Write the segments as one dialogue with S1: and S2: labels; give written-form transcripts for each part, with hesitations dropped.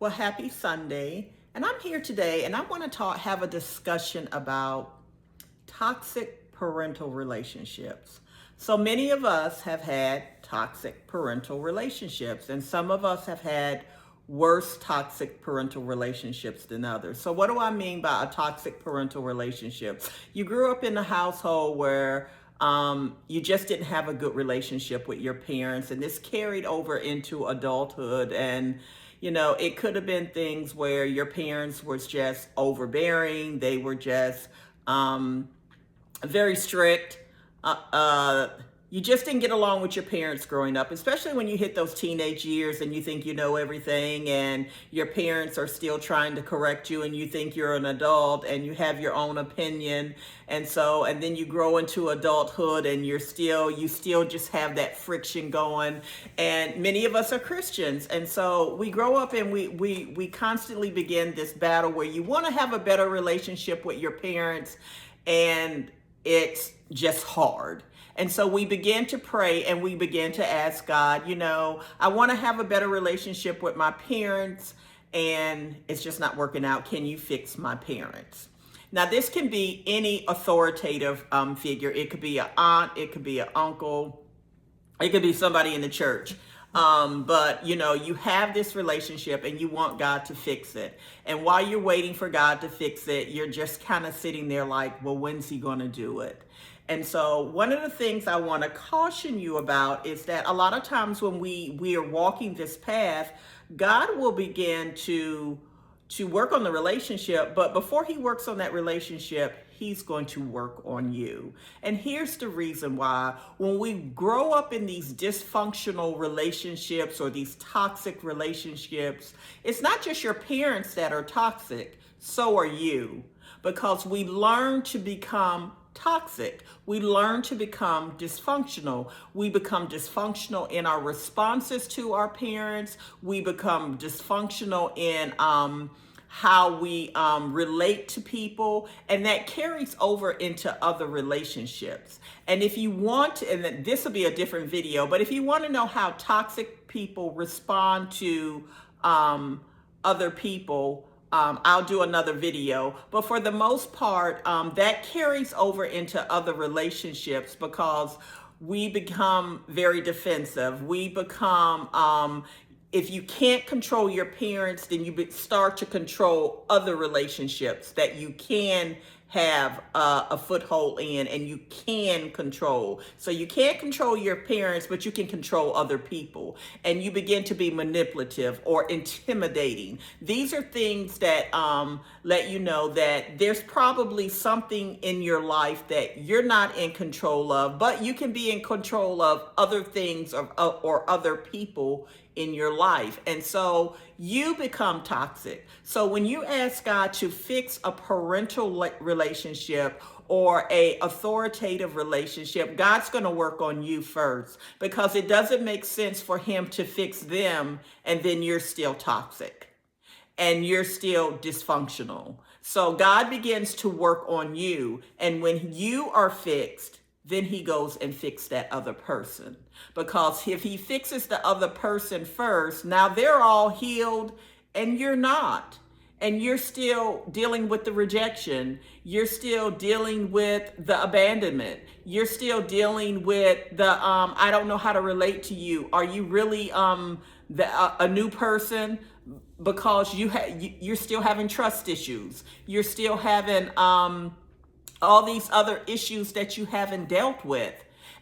S1: Well, happy Sunday. And I'm here today and I want to have a discussion about toxic parental relationships. So many of us have had toxic parental relationships, and some of us have had worse toxic parental relationships than others. So, what do I mean by a toxic parental relationship? You grew up in a household where you just didn't have a good relationship with your parents, and this carried over into adulthood. And it could have been things where your parents was just overbearing. They were just very strict. Uh, uh, you just didn't get along with your parents growing up, especially when you hit those teenage years and you think you know everything, and your parents are still trying to correct you, and you think you're an adult and you have your own opinion. And then you grow into adulthood and you still just have that friction going. And many of us are Christians. And so we grow up and we constantly begin this battle where you want to have a better relationship with your parents, and it's just hard. And so we begin to pray and we begin to ask God, I want to have a better relationship with my parents, and it's just not working out. Can you fix my parents? Now, this can be any authoritative figure. It could be an aunt, it could be an uncle, it could be somebody in the church. But you have this relationship and you want God to fix it. And while you're waiting for God to fix it, you're just kind of sitting there like, well, when's he going to do it? And so one of the things I want to caution you about is that a lot of times when we are walking this path, God will begin to work on the relationship, but before he works on that relationship, he's going to work on you. And here's the reason why. When we grow up in these dysfunctional relationships or these toxic relationships, it's not just your parents that are toxic, so are you. Because we learn to become toxic. We learn to become dysfunctional. We become dysfunctional in our responses to our parents. We become dysfunctional in how we relate to people, and that carries over into other relationships. And if you want to, and this will be a different video, but if you want to know how toxic people respond to other people, I'll do another video. But for the most part, that carries over into other relationships because we become very defensive. We become, if you can't control your parents, then you start to control other relationships that you can have a foothold in and you can control. So you can't control your parents, but you can control other people. And you begin to be manipulative or intimidating. These are things that let you know that there's probably something in your life that you're not in control of, but you can be in control of other things or other people in your life. And so you become toxic. So when you ask God to fix a parental relationship or a authoritative relationship, God's going to work on you first, because it doesn't make sense for him to fix them and then you're still toxic and you're still dysfunctional. So God begins to work on you, and when you are fixed, then he goes and fixes that other person. Because if he fixes the other person first, now they're all healed and you're not. And you're still dealing with the rejection. You're still dealing with the abandonment. You're still dealing with the, I don't know how to relate to you. Are you really a new person? Because you're still having trust issues. You're still having all these other issues that you haven't dealt with,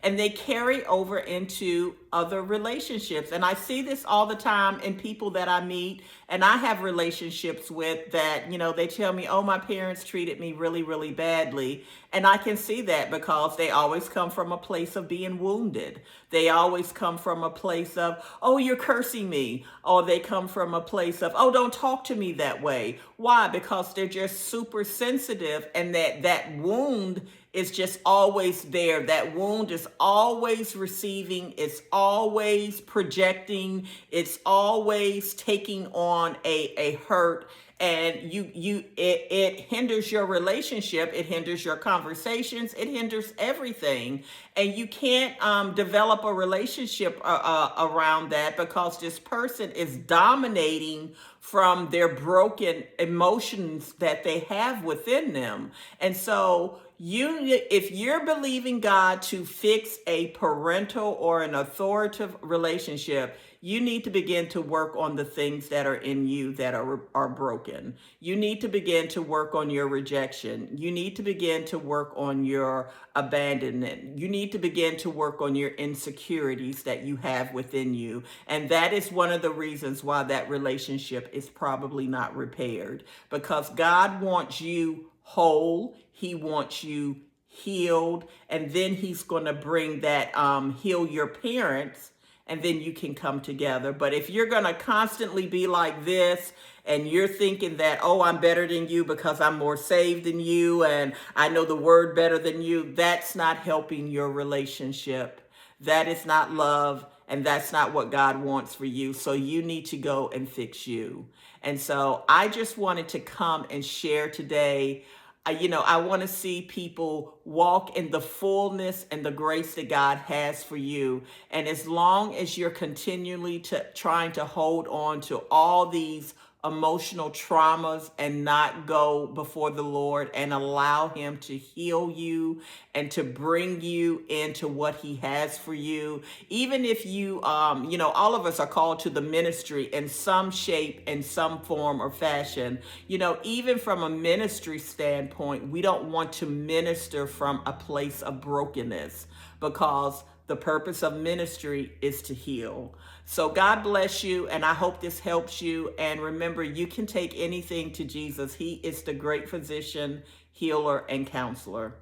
S1: and they carry over into other relationships. And I see this all the time in people that I meet and I have relationships with that, they tell me, oh, my parents treated me really, really badly. And I can see that because they always come from a place of being wounded. They always come from a place of, oh, you're cursing me. Or they come from a place of, oh, don't talk to me that way. Why? Because they're just super sensitive, and that wound is just always there. That wound is always receiving. It's always projecting. It's always taking on a hurt. and it hinders your relationship, it hinders your conversations, it hinders everything. And you can't develop a relationship around that, because this person is dominating from their broken emotions that they have within them. And so if you're believing God to fix a parental or an authoritative relationship, you need to begin to work on the things that are in you that are broken. You need to begin to work on your rejection. You need to begin to work on your abandonment. You need to begin to work on your insecurities that you have within you. And that is one of the reasons why that relationship is probably not repaired, because God wants you whole. He wants you healed. And then he's going to bring that, heal your parents, and then you can come together. But if you're going to constantly be like this, and you're thinking that, oh, I'm better than you because I'm more saved than you and I know the word better than you, that's not helping your relationship. That is not love, and that's not what God wants for you. So you need to go and fix you. And so I just wanted to come and share today. I want to see people walk in the fullness and the grace that God has for you. And as long as you're continually trying to hold on to all these emotional traumas and not go before the Lord and allow him to heal you and to bring you into what he has for you. Even if all of us are called to the ministry in some shape, in some form or fashion. Even from a ministry standpoint, we don't want to minister from a place of brokenness, because the purpose of ministry is to heal. So God bless you, and I hope this helps you. And remember, you can take anything to Jesus. He is the great physician, healer, and counselor.